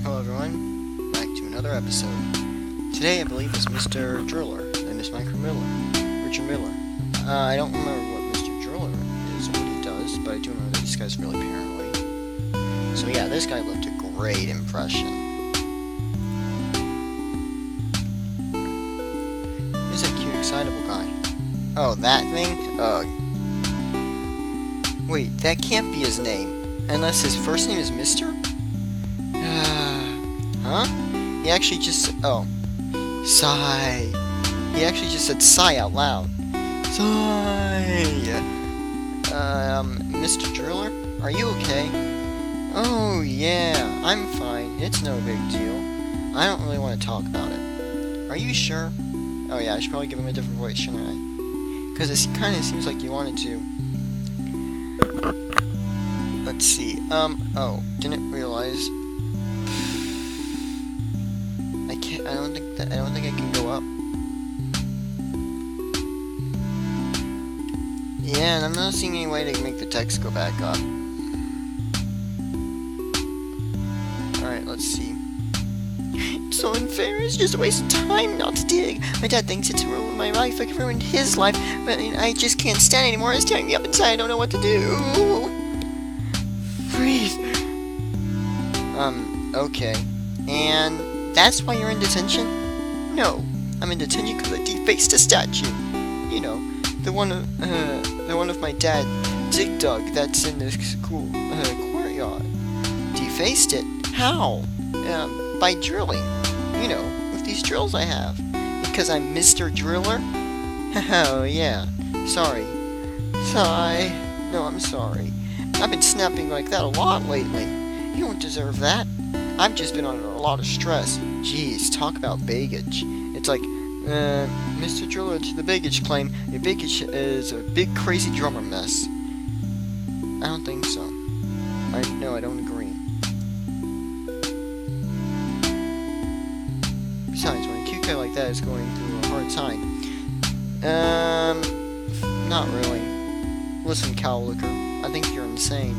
Hello everyone, back to another episode. Today I believe is Mr. Driller and Miss Richard Miller. I don't remember what Mr. Driller is or what he does, but I do know that this guy's really paranoid. So yeah, this guy left a great impression. Who's that cute, excitable guy? Oh, that thing? Wait, that can't be his name. Unless his first name is Mr.? Huh? He actually just... Oh. Sigh. He actually just said sigh out loud. Sigh. Mr. Driller? Are you okay? Oh, yeah. I'm fine. It's no big deal. I don't really want to talk about it. Are you sure? Oh, yeah, I should probably give him a different voice, shouldn't I? Because it kind of seems like you wanted to. Let's see. Oh, didn't realize. I don't think I can go up. Yeah, and I'm not seeing any way to make the text go back up. Alright, let's see. It's so unfair, it's just a waste of time not to dig. My dad thinks it's ruined my life, like it ruined his life, but I just can't stand it anymore. It's tearing me up inside, I don't know what to do. Breathe. Okay. And that's why you're in detention? No, I'm in detention because I defaced a statue. You know, the one of my dad, Dug, that's in the school courtyard. Defaced it? How? By drilling. You know, with these drills I have. Because I'm Mr. Driller? Oh, yeah. Sorry. Sigh. No, I'm sorry. I've been snapping like that a lot lately. You don't deserve that. I've just been under a lot of stress. Jeez, talk about baggage. It's like, Mr. Driller, to the baggage claim, your baggage is a big crazy drummer mess. I don't think so. No, I don't agree. Besides, when a cute guy like that is going through a hard time, not really. Listen, Cowlicker, I think you're insane.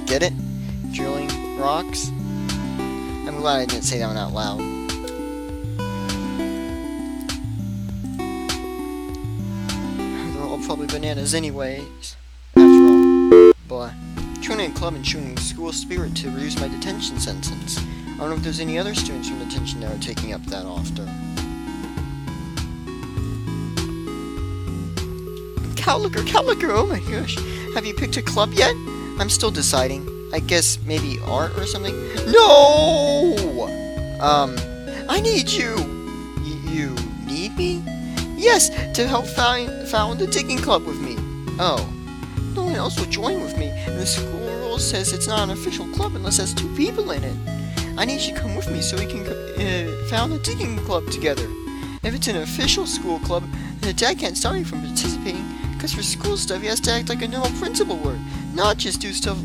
Get it? Drilling rocks? I'm glad I didn't say that one out loud. They're all probably bananas anyways. After all. But joining a club and showing school spirit to reduce my detention sentence. I don't know if there's any other students from detention that are taking up that offer. Cowlicker, oh my gosh. Have you picked a club yet? I'm still deciding. I guess maybe art or something? No! I need you! You need me? Yes, to help found a digging club with me. Oh. No one else will join with me. And the school rule says it's not an official club unless there's 2 people in it. I need you to come with me so we can found a digging club together. If it's an official school club, Dad can't stop me from participating. Because for school stuff, he has to act like a normal principal would. Not just do stuff,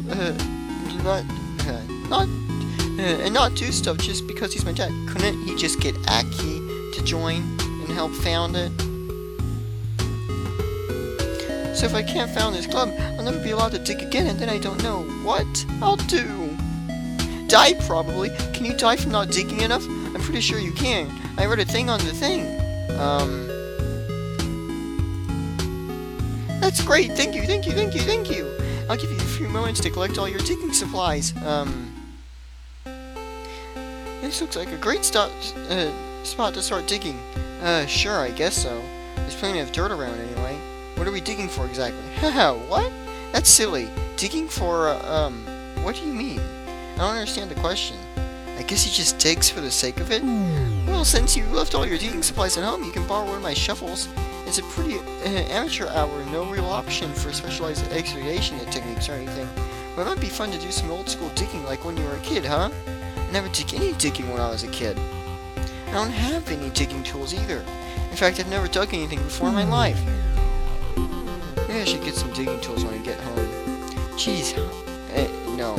not do stuff just because he's my dad. Couldn't he just get Aki to join and help found it? So if I can't found this club, I'll never be allowed to dig again, and then I don't know what I'll do. Die, probably. Can you die from not digging enough? I'm pretty sure you can. I read a thing on the thing. That's great, thank you. I'll give you a few moments to collect all your digging supplies. This looks like a great spot to start digging. Sure, I guess so. There's plenty of dirt around anyway. What are we digging for exactly? Haha, what? That's silly. Digging for, what do you mean? I don't understand the question. I guess he just digs for the sake of it? Well, since you left all your digging supplies at home, you can borrow one of my shovels. It's a pretty amateur hour, no real option for specialized excavation techniques or anything. But it might be fun to do some old school digging like when you were a kid, huh? I never did any digging when I was a kid. I don't have any digging tools either. In fact, I've never dug anything before in my life. Maybe I should get some digging tools when I get home. Jeez, no.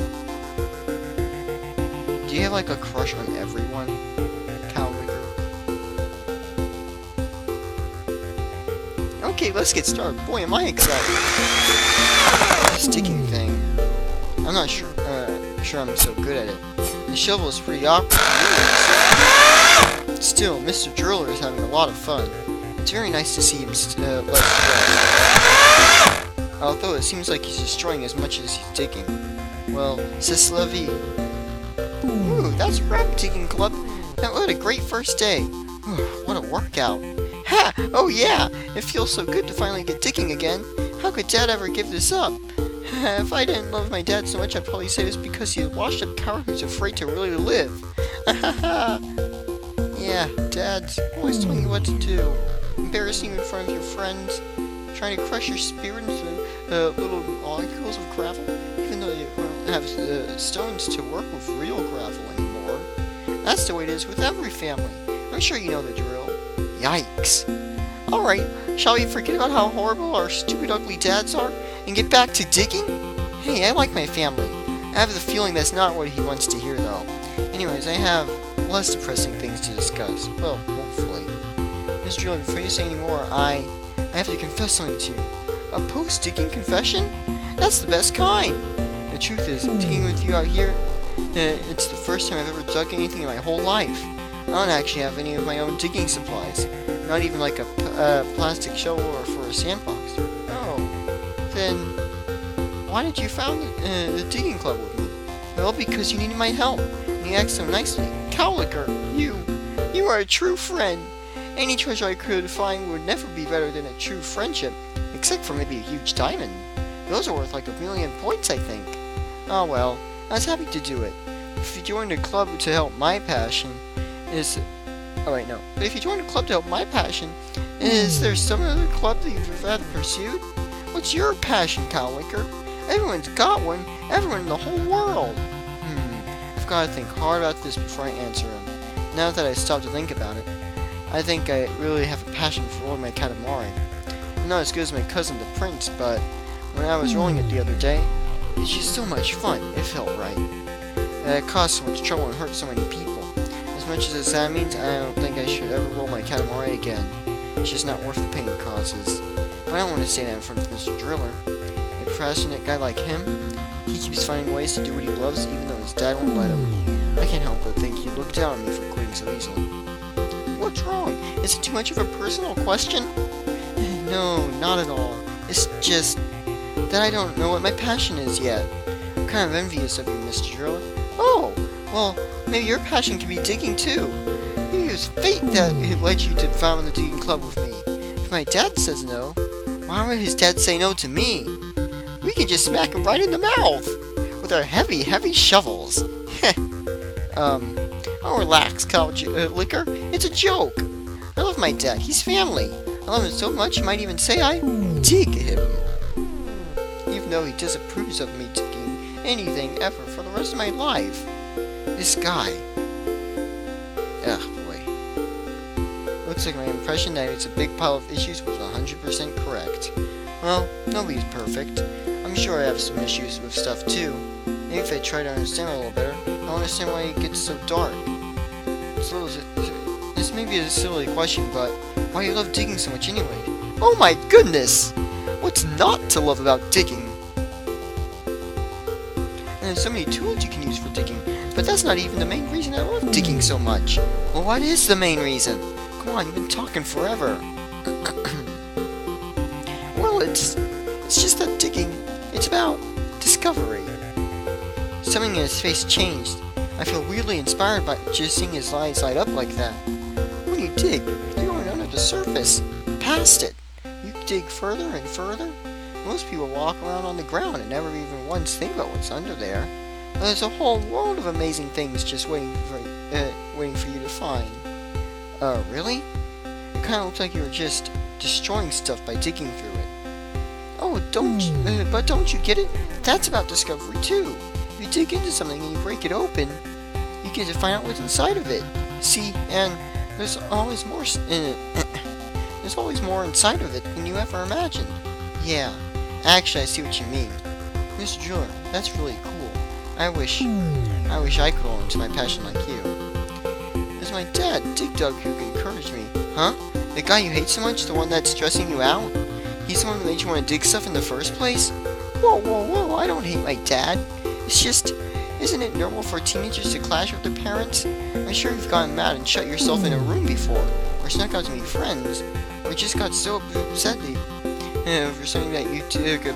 Do you have like a crush on everyone? Okay, let's get started. Boy, am I excited. This ticking thing. I'm not sure I'm so good at it. The shovel is pretty awkward. Still, Mr. Driller is having a lot of fun. It's very nice to see him let it go. Although it seems like he's destroying as much as he's digging. Well, c'est la vie. Ooh, that's a wrap, digging club. Now, what a great first day. What a workout. Ha! Oh yeah! It feels so good to finally get digging again. How could Dad ever give this up? If I didn't love my dad so much, I'd probably say it's because he's a washed-up coward who's afraid to really live. Yeah, Dad's always telling you what to do. Embarrassing you in front of your friends. Trying to crush your spirit into little molecules of gravel, even though you don't have stones to work with real gravel anymore. That's the way it is with every family. I'm sure you know the drill. Yikes. Alright, shall we forget about how horrible our stupid ugly dads are and get back to digging? Hey, I like my family. I have the feeling that's not what he wants to hear though. Anyways, I have less depressing things to discuss. Well, hopefully. Miss Driller, before you say any more, I have to confess something to you. A post-digging confession? That's the best kind! The truth is, digging with you out here, it's the first time I've ever dug anything in my whole life. I don't actually have any of my own digging supplies. Not even like a plastic shovel or for a sandbox. Oh, then why did you found the digging club with me? Well, because you needed my help, and you acted so nicely. Cowlicker, you are a true friend. Any treasure I could find would never be better than a true friendship, except for maybe a huge diamond. Those are worth like 1,000,000 points, I think. Oh well, I was happy to do it. If you joined a club to help my passion, is if you join a club to help my passion, is there some other club that you've had pursued? What's your passion, Cowlicker? Everyone's got one. Everyone in the whole world. I've got to think hard about this before I answer him. Now that I stopped to think about it, I think I really have a passion for rolling my Katamari. I'm not as good as my cousin the Prince, but when I was rolling it the other day, it's just so much fun. It felt right. It caused so much trouble and hurt so many people. As much as that means, I don't think I should ever roll my Katamari again. It's just not worth the pain it causes. But I don't want to say that in front of Mr. Driller. A passionate guy like him, he keeps finding ways to do what he loves even though his dad won't let him. I can't help but think he looked down on me for quitting so easily. What's wrong? Is it too much of a personal question? No, not at all. It's just that I don't know what my passion is yet. I'm kind of envious of you, Mr. Driller. Oh, well, maybe your passion could be digging too. Maybe it was fate that led you to found the digging club with me. If my dad says no, why would his dad say no to me? We could just smack him right in the mouth with our heavy, heavy shovels. Oh, relax, Cowlicker. It's a joke. I love my dad. He's family. I love him so much I might even say I dig him. Even though he disapproves of me digging anything ever for the rest of my life. This guy. Ugh, boy. Looks like my impression that it's a big pile of issues was 100% correct. Well, nobody's perfect. I'm sure I have some issues with stuff too. Maybe if I try to understand it a little better, I'll understand why it gets so dark. This may be a silly question, but why do you love digging so much anyway? Oh my goodness! What's not to love about digging? And there's so many tools you can use for digging, but that's not even the main reason I love digging so much. Well, what is the main reason? Come on, you've been talking forever. Well, it's just that digging, it's about discovery. Something in his face changed. I feel weirdly inspired by just seeing his eyes light up like that. When you dig, you're going under the surface, past it. You dig further and further. Most people walk around on the ground and never even once think about what's under there. But there's a whole world of amazing things just waiting for you to find. Really? It kind of looks like you were just destroying stuff by digging through it. Oh, but don't you get it? That's about discovery too. If you dig into something and you break it open, you get to find out what's inside of it. See, and there's always more in it. There's always more inside of it than you ever imagined. Yeah, actually I see what you mean. Mr. Driller, that's really cool. I wish I could roll into my passion like you. There's my dad, Dig Dug, who encouraged me. Huh? The guy you hate so much? The one that's stressing you out? He's the one who made you want to dig stuff in the first place? Whoa, I don't hate my dad. It's Isn't it normal for teenagers to clash with their parents? I'm sure you've gotten mad and shut yourself in a room before, or snuck out to meet friends, or just got so upset over something that you dug a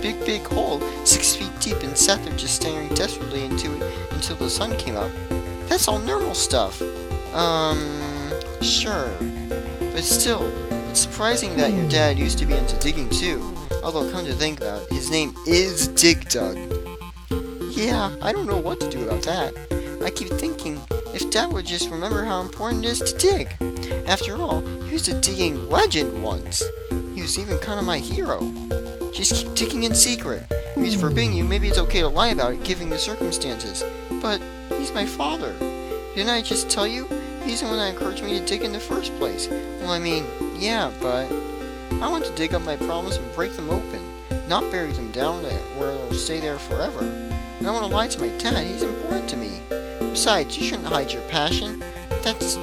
big hole 6 feet deep and sat there just staring desperately into it until the sun came up. That's all normal stuff. Sure. But still, it's surprising that your dad used to be into digging too. Although, come to think about it, his name is Dig Dug. Yeah, I don't know what to do about that. I keep thinking, if Dad would just remember how important it is to dig. After all, he was a digging legend once. He was even kind of my hero. Just keep digging in secret. If he's forbidding you, maybe it's okay to lie about it, given the circumstances. But he's my father. Didn't I just tell you? He's the one that encouraged me to dig in the first place. Well, I mean, yeah, but I want to dig up my problems and break them open, not bury them down there where they'll stay there forever. I don't want to lie to my dad. He's important to me. Besides, you shouldn't hide your passion. That's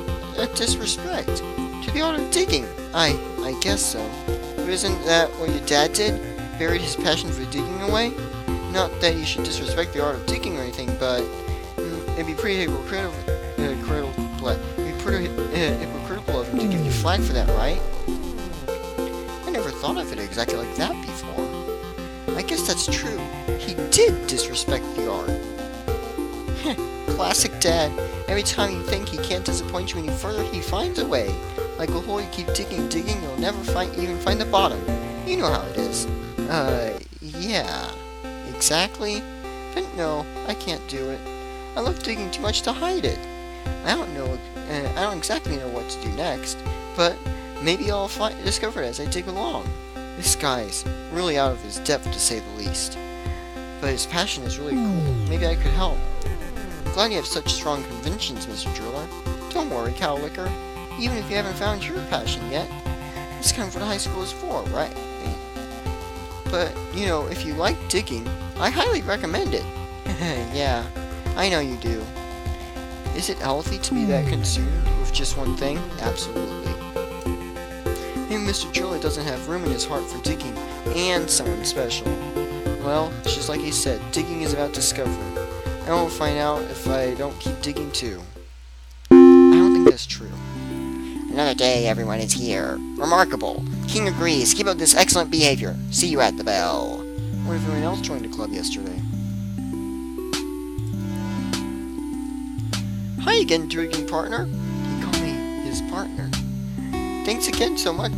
disrespect to the art of digging. I guess so. But isn't that what your dad did? Buried his passion for digging away? Not that you should disrespect the art of digging or anything, but it'd be pretty hypocritical of him to give you flack for that, right? I never thought of it exactly like that before. I guess that's true. He did disrespect the art. Classic Dad. Every time you think he can't disappoint you any further, he finds a way. Like a hole you keep digging, you'll never even find the bottom. You know how it is. Yeah. Exactly? But no, I can't do it. I love digging too much to hide it. I don't exactly know what to do next, but maybe I'll discover it as I dig along. This guy's really out of his depth, to say the least. But his passion is really cool. Maybe I could help. I'm glad you have such strong convictions, Mr. Driller. Don't worry, Cowlicker. Even if you haven't found your passion yet, that's kind of what high school is for, right? But, if you like digging, I highly recommend it. Yeah, I know you do. Is it healthy to be that consumed with just one thing? Absolutely. Maybe Mr. Driller doesn't have room in his heart for digging and someone special. Well, just like he said, digging is about discovery. I won't find out if I don't keep digging too. I don't think that's true. Another day, everyone is here. Remarkable. King agrees. Keep up this excellent behavior. See you at the bell. What if everyone else joined the club yesterday? Hi again, drinking partner. He called me his partner. Thanks again so much.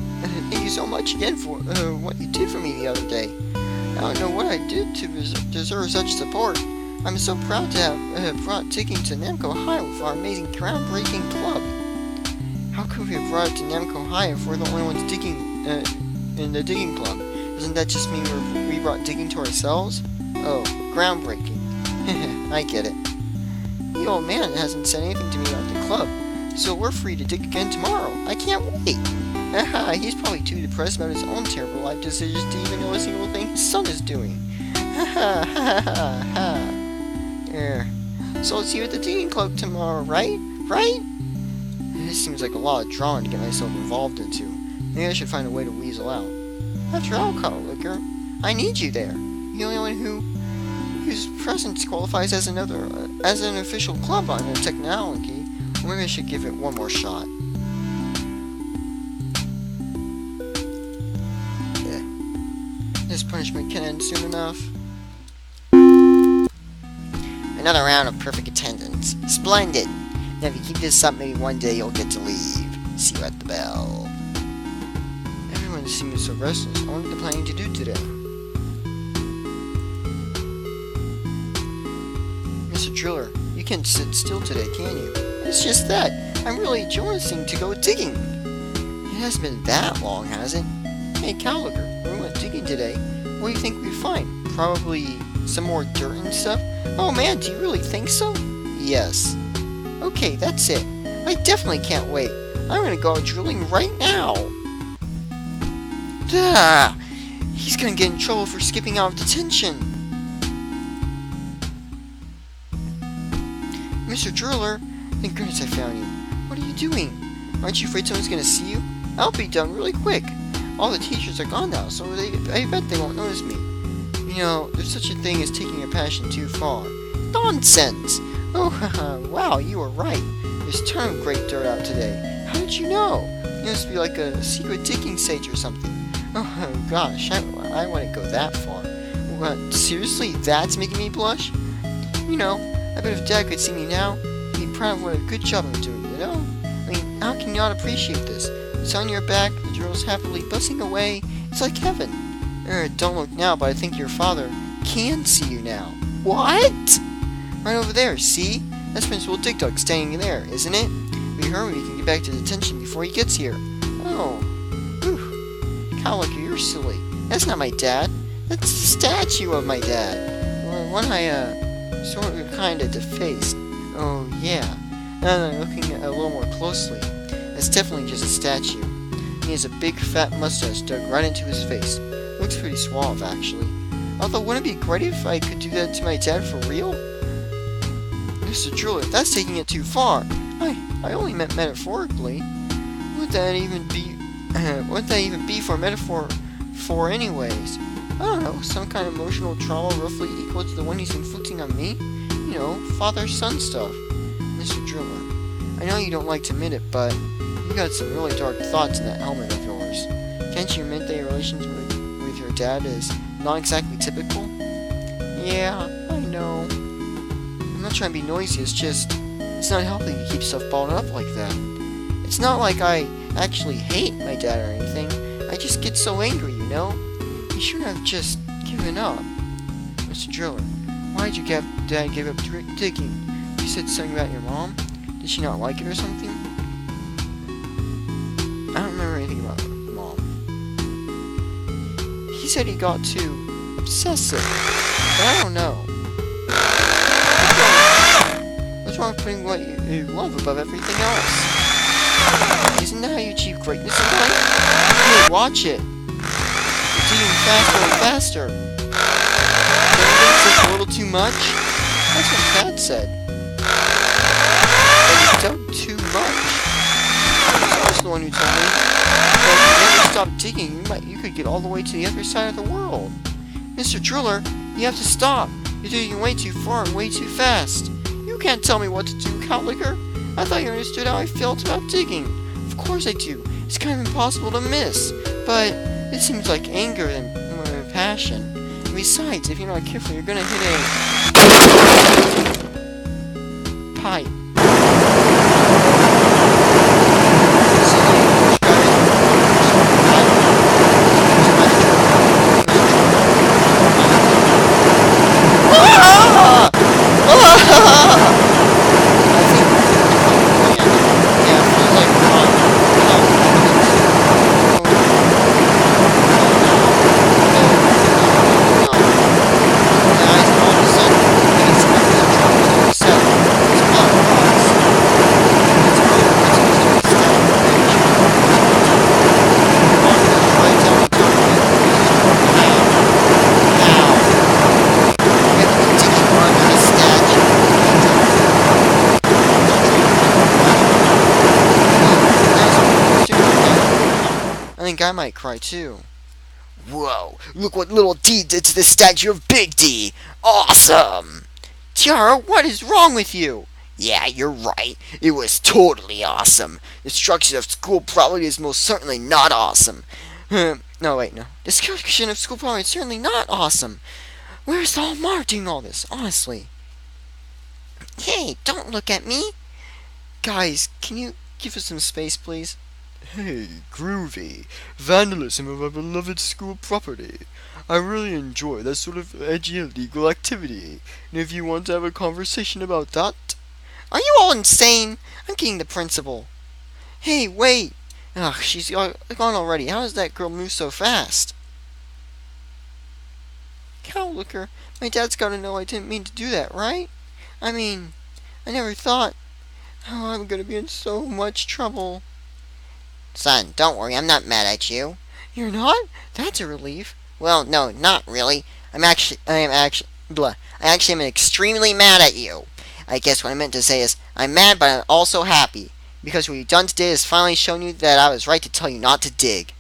Thank you so much again for what you did for me the other day. I don't know what I did to deserve such support. I'm so proud to have brought digging to Namco High with our amazing groundbreaking club. How could we have brought it to Namco High if we're the only ones digging in the digging club? Doesn't that just mean we brought digging to ourselves? Oh, groundbreaking. I get it. The old man hasn't said anything to me about the club, so we're free to dig again tomorrow. I can't wait. Haha, he's probably too depressed about his own terrible life decisions to even know a single thing his son is doing. Ha ha ha ha. So I'll see you at the digging club tomorrow, right? Right? This seems like a lot of drama to get myself involved into. Maybe I should find a way to weasel out. After all, Cowlicker, I need you there. You're the only one whose presence qualifies as an official club on a technology. Or maybe I should give it one more shot. This punishment can end soon enough. Another round of perfect attendance. Splendid! Now if you keep this up, maybe one day you'll get to leave. See you at the bell. Everyone seems so restless. What are they planning to do today? Mr. Driller, you can't sit still today, can you? It's just that. I'm really jonesing to go digging. It hasn't been that long, has it? Hey, Cowlicker, we went digging today. What do you think we'd find? Probably some more dirt and stuff? Oh man, do you really think so? Yes. Okay, that's it. I definitely can't wait. I'm gonna go out drilling right now. Ah, he's gonna get in trouble for skipping out of detention. Mr. Driller, thank goodness I found you. What are you doing? Aren't you afraid someone's gonna see you? I'll be done really quick. All the teachers are gone now, so I bet they won't notice me. You know, there's such a thing as taking your passion too far. Nonsense! Oh, haha, wow, you were right. There's a ton of great dirt out today. How did you know? You must be like a secret digging sage or something. Oh, gosh, I wouldn't go that far. What, seriously? That's making me blush? You know, I bet if Dad could see me now, he'd be proud of what a good job I'm doing, you know? I mean, how can you not appreciate this? It's on your back, the girl's happily buzzing away. It's like heaven. Don't look now, but I think your father can see you now. What? Right over there, see? That's Principal Dig Dug staying there, isn't it? If we hurry, we can get back to detention before he gets here. Oh. Whew. Cowlicker, you're silly. That's not my dad. That's a statue of my dad. Well, one I, sort of kinda defaced. Oh, yeah. Now that I'm looking at it a little more closely, it's definitely just a statue. He has a big fat mustache dug right into his face. Looks pretty suave, actually. Although, wouldn't it be great if I could do that to my dad for real? Mr. Driller, that's taking it too far. I only meant metaphorically. What would that even be for a metaphor for anyways? I don't know, some kind of emotional trauma roughly equal to the one he's inflicting on me? You know, father-son stuff. Mr. Driller, I know you don't like to admit it, but you got some really dark thoughts in that helmet of yours. Can't you admit that your relations with your dad is not exactly typical? Yeah, I know. I'm not trying to be noisy, it's just, it's not healthy to keep stuff balled up like that. It's not like I actually hate my dad or anything, I just get so angry, you know? You shouldn't have just given up. Mr. Driller, why did your dad give up digging? You said something about your mom? Did she not like it or something? I don't remember anything about mom. He said he got too obsessive, but I don't know. What's wrong with putting what you love above everything else? Isn't that how you achieve greatness in life? Hey, watch it! You're digging faster and faster. Don't you think it's a little too much? That's what Dad said. But you dug too much. I was the one who told me. But if you never stop digging, you could get all the way to the other side of the world. Mr. Driller, you have to stop. You're digging way too far and way too fast. You can't tell me what to do, Cowlicker. I thought you understood how I felt about digging. Of course I do. It's kind of impossible to miss. But it seems like anger than more than passion. And besides, if you're not careful, you're gonna hit a pipe. I think I might cry too. Whoa, look what little D did to the statue of Big D! Awesome! Tiara, what is wrong with you? Yeah, you're right. It was totally awesome. Destruction of school property is most certainly not awesome. No. Destruction of school property is certainly not awesome. Where's the whole Mach doing all this, honestly? Hey, don't look at me! Guys, can you give us some space, please? Hey, groovy. Vandalism of our beloved school property. I really enjoy that sort of edgy illegal activity. And if you want to have a conversation about that... Are you all insane? I'm getting the principal. Hey, wait! Ugh, she's gone already. How does that girl move so fast? Cowlicker, my dad's gotta know I didn't mean to do that, right? I mean, I never thought... Oh, I'm gonna be in so much trouble. Son, don't worry, I'm not mad at you. You're not? That's a relief. Well, no, not really. I am extremely mad at you. I guess what I meant to say is, I'm mad, but I'm also happy. Because what you've done today has finally shown you that I was right to tell you not to dig.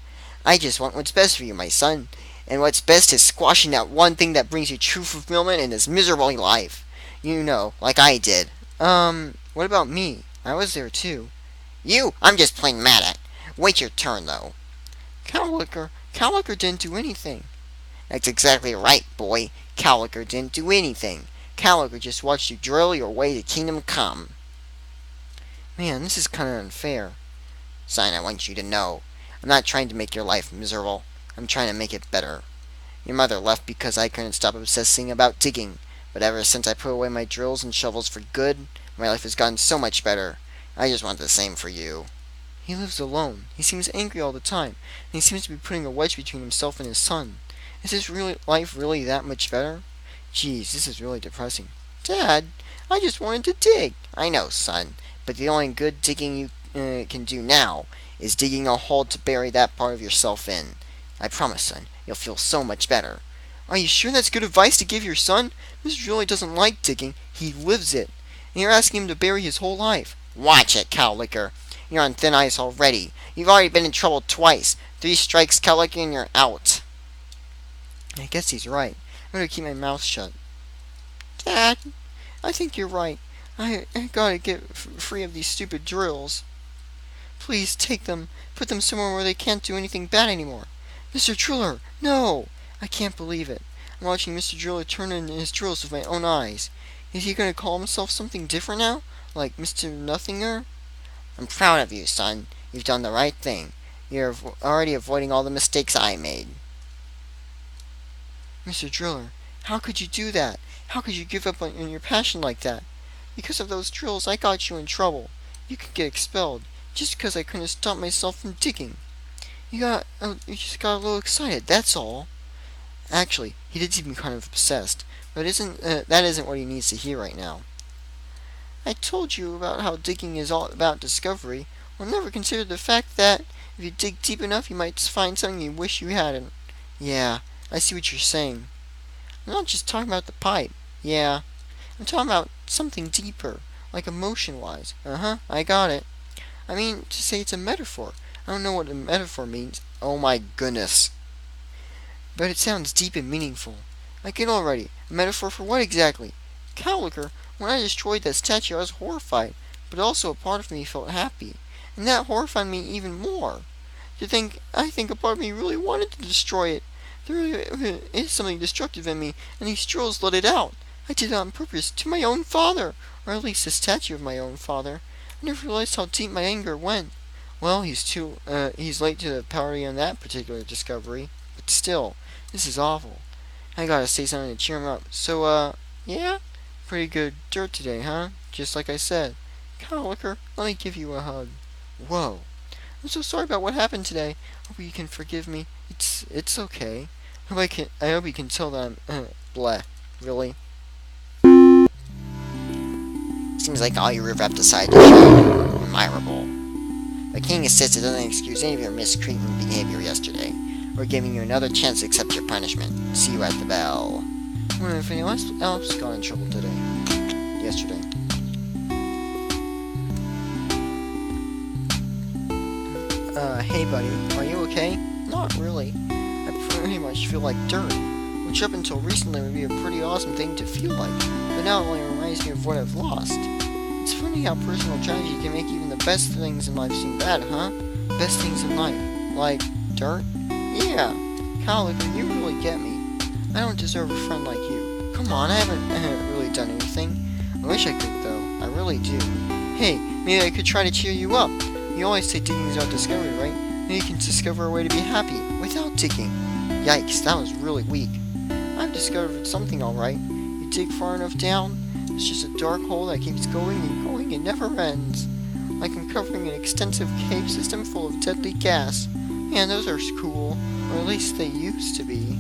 I just want what's best for you, my son. And what's best is squashing that one thing that brings you true fulfillment in this miserable life. You know, like I did. What about me? I was there too. You? I'm just plain mad at. Wait your turn, though. Cowlicker didn't do anything. That's exactly right, boy. Cowlicker didn't do anything. Cowlicker just watched you drill your way to Kingdom Come. Man, this is kind of unfair. Son, I want you to know. I'm not trying to make your life miserable. I'm trying to make it better. Your mother left because I couldn't stop obsessing about digging. But ever since I put away my drills and shovels for good, my life has gotten so much better. I just want the same for you. He lives alone. He seems angry all the time, and he seems to be putting a wedge between himself and his son. Is his life really that much better? Geez, this is really depressing. Dad, I just wanted to dig. I know, son, but the only good digging you can do now is digging a hole to bury that part of yourself in. I promise, son, you'll feel so much better. Are you sure that's good advice to give your son? Mr. really doesn't like digging. He lives it. And you're asking him to bury his whole life. Watch it, Cowlicker. You're on thin ice already. You've already been in trouble twice. 3 strikes, Cowlicker, and you're out. I guess he's right. I better keep my mouth shut. Dad, I think you're right. I gotta get free of these stupid drills. Please take them. Put them somewhere where they can't do anything bad anymore. Mr. Driller, no! I can't believe it. I'm watching Mr. Driller turn in his drills with my own eyes. Is he going to call himself something different now? Like Mr. Nothinger? I'm proud of you, son. You've done the right thing. You're already avoiding all the mistakes I made. Mr. Driller, how could you do that? How could you give up on your passion like that? Because of those drills, I got you in trouble. You could get expelled, just because I couldn't stop myself from digging. You just got a little excited, that's all. Actually, he did seem kind of obsessed, but that isn't what he needs to hear right now. I told you about how digging is all about discovery. Well, never considered the fact that if you dig deep enough, you might find something you wish you hadn't. Yeah, I see what you're saying. I'm not just talking about the pipe. Yeah, I'm talking about something deeper, like emotion-wise. I got it. I mean, to say it's a metaphor. I don't know what a metaphor means. Oh my goodness. But it sounds deep and meaningful. I get already. A metaphor for what exactly? Cowlicker, when I destroyed that statue, I was horrified, but also a part of me felt happy, and that horrified me even more. I think a part of me really wanted to destroy it. There really is something destructive in me, and these drills let it out. I did it on purpose, to my own father, or at least the statue of my own father. I never realized how deep my anger went. Well, he's late to the party on that particular discovery, but still, this is awful. I gotta say something to cheer him up. So, yeah? Pretty good dirt today, huh? Just like I said. Cowlicker, let me give you a hug. Whoa. I'm so sorry about what happened today. Hope you can forgive me. It's okay. I hope you can tell that I'm, bleh. Really? Seems like all you Rivrap decided to show admirable. But King insists it doesn't excuse any of your miscreant behavior yesterday. We're giving you another chance to accept your punishment. See you at the bell. I wonder if anyone else got in trouble yesterday. Hey buddy, are you okay? Not really. I pretty much feel like dirt, which up until recently would be a pretty awesome thing to feel like, but now it only reminds me of what I've lost. It's funny how personal tragedy can make even the best things in life seem bad, huh? Best things in life. Like dirt? Yeah. Cowlicker, you really get me. I don't deserve a friend like you. Come on, I haven't really done anything. I wish I could, though. I really do. Hey, maybe I could try to cheer you up. You always say digging is about discovery, right? Maybe you can discover a way to be happy without digging. Yikes, that was really weak. I've discovered something alright. You dig far enough down, it's just a dark hole that keeps going and going and never ends. Like uncovering an extensive cave system full of deadly gas. Man, those are cool. Or at least they used to be.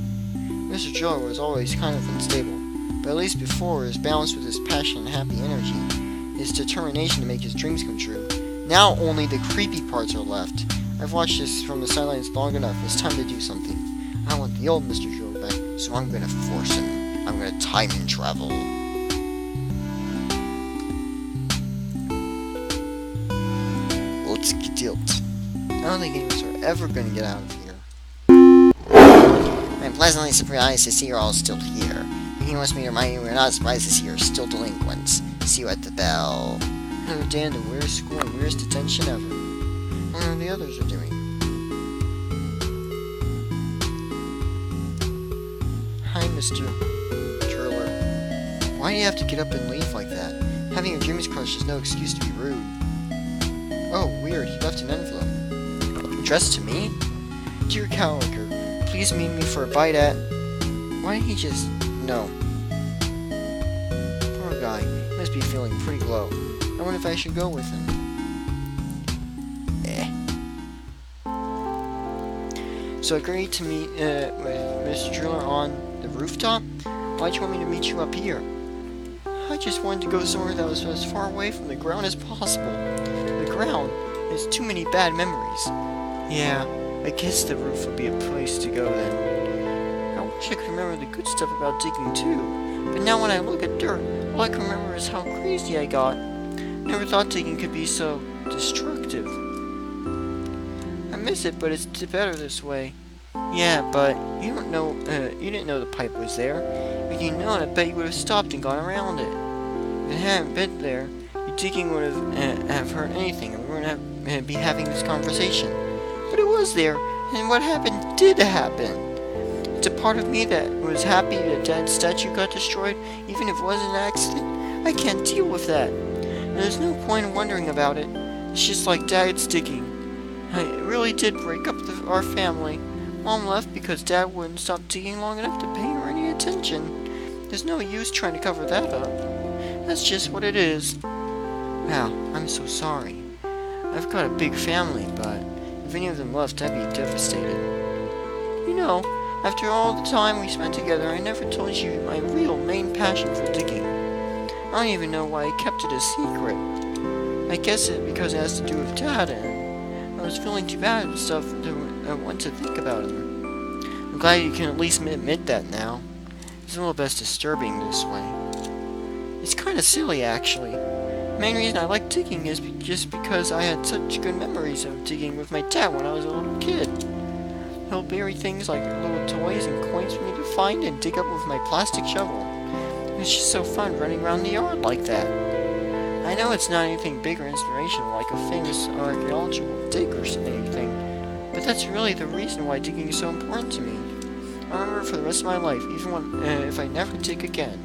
Mr. Joe was always kind of unstable, but at least before was balanced with his passion and happy energy, his determination to make his dreams come true. Now only the creepy parts are left. I've watched this from the sidelines long enough. It's time to do something. I want the old Mr. Joe back, so I'm gonna force him. I'm gonna time and travel. Let's get dealt. I don't think any of us are ever gonna get out of here. I'm pleasantly surprised to see you're all still here. He wants me to remind you we're not surprised to see you're still delinquents. See you at the bell. Another day in the weirdest school and weirdest detention ever. I wonder what the others are doing. Hi, Mr. Driller. Why do you have to get up and leave like that? Having your dreams crushed is no excuse to be rude. Oh, weird. He left an envelope. Addressed to me? Dear Cowlicker, please meet me for a bite at... Why didn't he just... No. Poor guy. He must be feeling pretty low. I wonder if I should go with him. So I agreed to meet with Mr. Driller on the rooftop? Why'd you want me to meet you up here? I just wanted to go somewhere that was as far away from the ground as possible. The ground has too many bad memories. Yeah, I guess the roof would be a place to go then. I wish I could remember the good stuff about digging too. But now when I look at dirt, all I can remember is how crazy I got. Never thought digging could be so destructive. I miss it, but it's better this way. Yeah, but you didn't know the pipe was there. If you'd known, I bet you would have stopped and gone around it. If it hadn't been there, your digging would have hurt anything, and we wouldn't be having this conversation. But it was there, and what happened did happen. It's a part of me that was happy that Dad's statue got destroyed, even if it was an accident. I can't deal with that. And there's no point in wondering about it. It's just like Dad's digging. It really did break up our family. Mom left because Dad wouldn't stop digging long enough to pay her any attention. There's no use trying to cover that up. That's just what it is. Wow, I'm so sorry. I've got a big family, but if any of them left, I'd be devastated. You know, after all the time we spent together, I never told you my real main passion for digging. I don't even know why I kept it a secret. I guess it's because it has to do with Dad, and I was feeling too bad and stuff I want to think about him. I'm glad you can at least admit that now. It's a little less disturbing this way. It's kind of silly, actually. The main reason I like digging is just because I had such good memories of digging with my dad when I was a little kid. He'll bury things like little toys and coins for me to find and dig up with my plastic shovel. It's just so fun running around the yard like that. I know it's not anything big or inspirational like a famous archaeological dig or anything, but that's really the reason why digging is so important to me. I remember it for the rest of my life, even if I never dig again.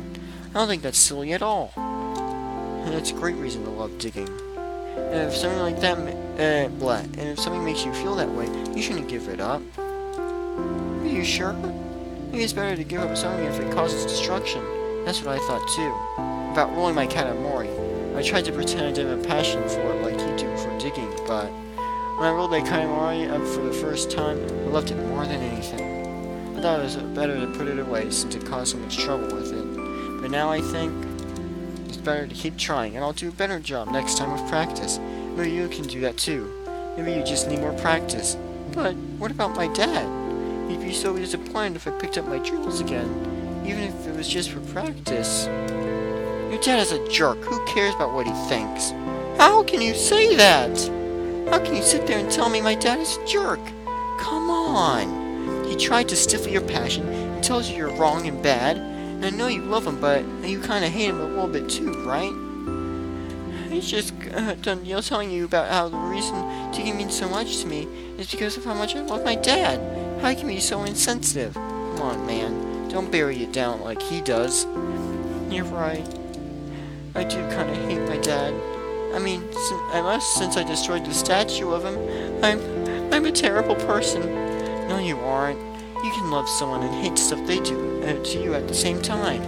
I don't think that's silly at all. And it's a great reason to love digging. And if something like that, and if something makes you feel that way, you shouldn't give it up. Are you sure? Maybe it's better to give up something if it causes destruction. That's what I thought too. About rolling my katamari. I tried to pretend I didn't have a passion for it like you do for digging, but when I rolled my katamari up for the first time, I loved it more than anything. I thought it was better to put it away since it caused so much trouble with it. But now I think it's better to keep trying, and I'll do a better job next time with practice. Maybe you can do that too. Maybe you just need more practice. But what about my dad? He'd be so disappointed if I picked up my drills again, even if it was just for practice. Your dad is a jerk. Who cares about what he thinks? How can you say that? How can you sit there and tell me my dad is a jerk? Come on. He tried to stifle your passion. He tells you you're wrong and bad. And I know you love him, but you kind of hate him a little bit too, right? He's just done telling you about how the reason digging means so much to me is because of how much I love my dad. How can he be so insensitive? Come on, man. Don't bury it down like he does. You're right. I do kind of hate my dad. I mean, since I destroyed the statue of him, I'm a terrible person. No, you aren't. You can love someone and hate stuff they do to you at the same time.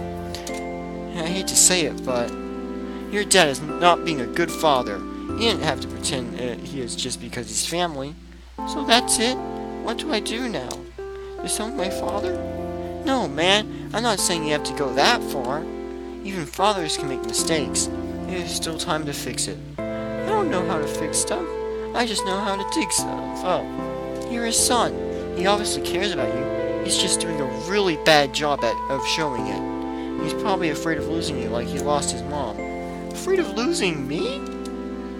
I hate to say it, but your dad is not being a good father. He didn't have to pretend he is just because he's family. So that's it? What do I do now? Disown my father? No, man. I'm not saying you have to go that far. Even fathers can make mistakes. There's still time to fix it. I don't know how to fix stuff. I just know how to dig stuff up. You're his son. He obviously cares about you. He's just doing a really bad job of showing it. He's probably afraid of losing you like he lost his mom. Afraid of losing me?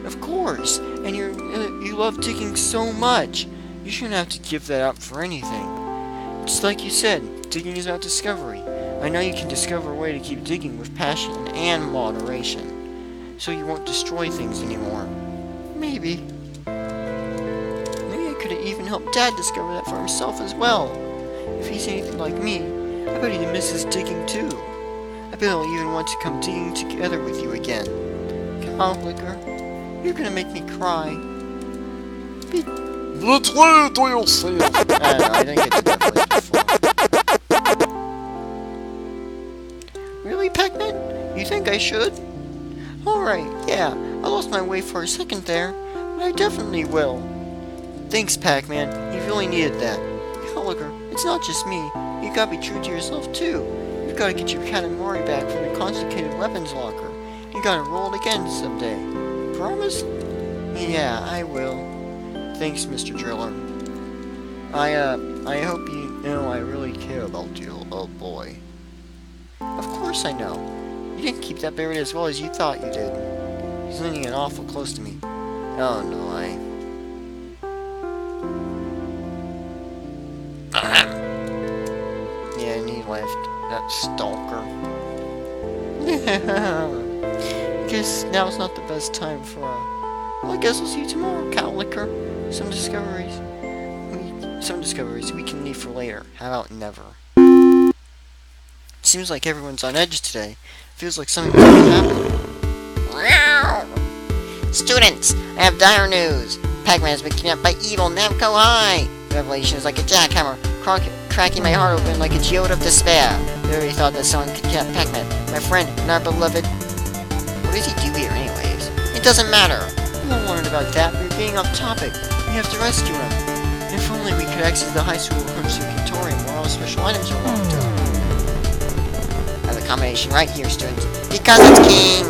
Of course. And you love digging so much. You shouldn't have to give that up for anything. Just like you said, digging is about discovery. I know you can discover a way to keep digging with passion and moderation, so you won't destroy things anymore. Maybe. Maybe I could have even helped Dad discover that for himself as well. If he's anything like me, I bet he misses digging too. I bet he'll even want to come digging together with you again. Cowlicker, you're gonna make me cry. Let's wait till you'll see it. I didn't get to that place before. Really, Pac-Man? You think I should? Alright, yeah, I lost my way for a second there, but I definitely will. Thanks, Pac-Man. You really needed that. Cowlicker, it's not just me. You gotta be true to yourself, too. You've gotta get your Katamari back from the concentrated weapons locker. You gotta roll it again someday. Promise? Yeah, I will. Thanks, Mr. Driller. I hope you know I really care about you, old boy. Of course I know. You didn't keep that buried as well as you thought you did. He's leaning in awful close to me. Oh no, Yeah, and he left. That stalker. Guess now's not the best time for well, I guess we'll see you tomorrow, Cowlicker. Some discoveries we can leave for later. How about never? Seems like everyone's on edge today. Feels like something's going to happen. Students, I have dire news. Pac-Man has been kidnapped by evil Namco High. The revelation is like a jackhammer, cracking my heart open like a geode of despair. I really thought that someone could kidnap Pac-Man, my friend and our beloved. What does he do here anyways? It doesn't matter. We won't learn about that. We're getting off topic. We have to rescue him. If only we could access the high school conservatorium where all special items are locked up. I have a combination right here, students. Because it's king!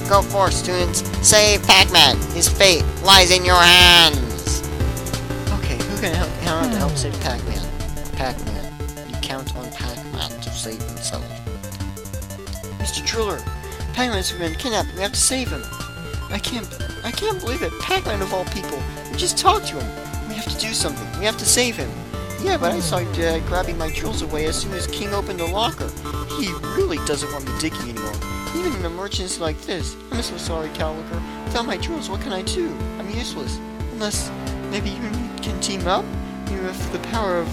Go forth, students. Save Pac-Man. His fate lies in your hands. Okay, who can count on to help save Pac-Man? Pac-Man. You count on Pac-Man to save himself. Mr. Driller, Pac-Man's been kidnapped. We have to save him. I can't believe it. Pac-Man of all people. We just talked to him. We have to do something. We have to save him. Yeah, but I saw your dad grabbing my drills away as soon as King opened the locker. He really doesn't want me digging anymore. Even in an emergency like this. I'm so sorry, Cowlicker. Without my drills, what can I do? I'm useless. Unless, maybe you can team up? You have the power of,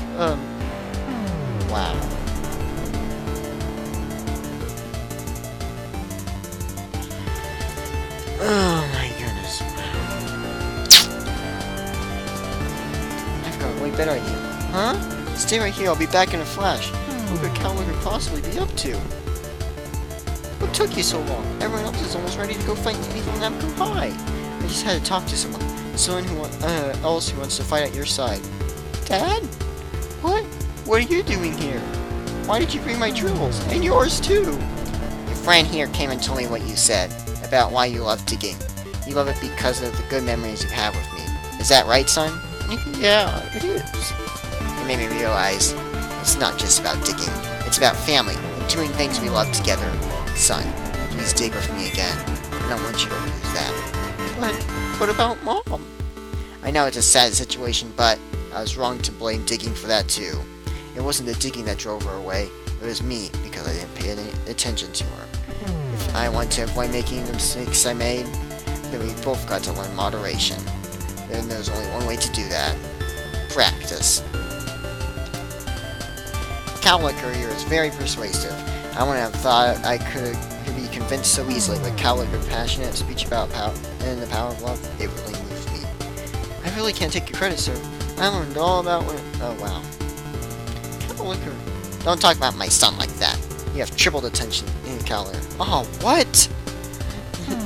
wow. Oh my goodness. I've got a way better idea. Huh? Stay right here, I'll be back in a flash. What could Cowlicker possibly be up to? What took you so long? Everyone else is almost ready to go fight the evil Namco High. I just had to talk to someone. Someone else who wants to fight at your side. Dad? What? What are you doing here? Why did you bring my drills? And yours too! Your friend here came and told me what you said about why you love digging. You love it because of the good memories you have with me. Is that right, son? Yeah, it is. It made me realize it's not just about digging. It's about family and doing things we love together. Son, please dig with me again. I don't want you to lose that. But what about Mom? I know it's a sad situation, but I was wrong to blame digging for that too. It wasn't the digging that drove her away. It was me, because I didn't pay any attention to her. If I want to avoid making the mistakes I made, then we both got to learn moderation. Then there's only one way to do that. Practice. Cowlicker here is very persuasive. I wouldn't have thought I could be convinced so easily, but Cowlicker's passionate speech about power and the power of love, it really moved me. I really can't take your credit, sir. I learned all about what... Oh, wow. Cowlicker. Don't talk about my son like that. You have tripled attention in Cowlicker. Oh, what?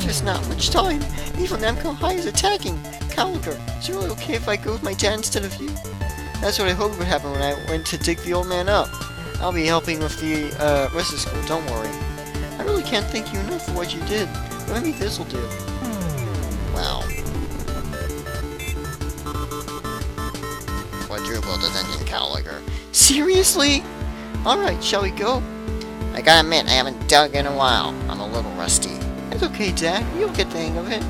There's not much time. Evil Namco High is attacking. Cowlicker, is it really okay if I go with my dad instead of you? That's what I hoped would happen when I went to dig the old man up. I'll be helping with the rest of the school, don't worry. I really can't thank you enough for what you did, but maybe this'll do. Well, quadrupled attention, Cowlicker. Seriously? Alright, shall we go? I gotta admit, I haven't dug in a while. I'm a little rusty. It's okay, Dad. You'll get the hang of it.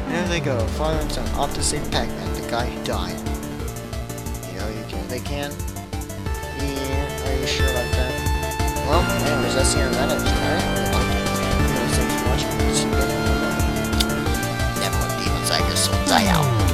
There they go. Father and son off to save Pac-Man, the guy who died. You know, they can. Yeah, are you sure about that? Well, anyways, that's the end of that episode. I really liked it. Anyways, thanks for watching. See you later. Never let demons like your soul die out.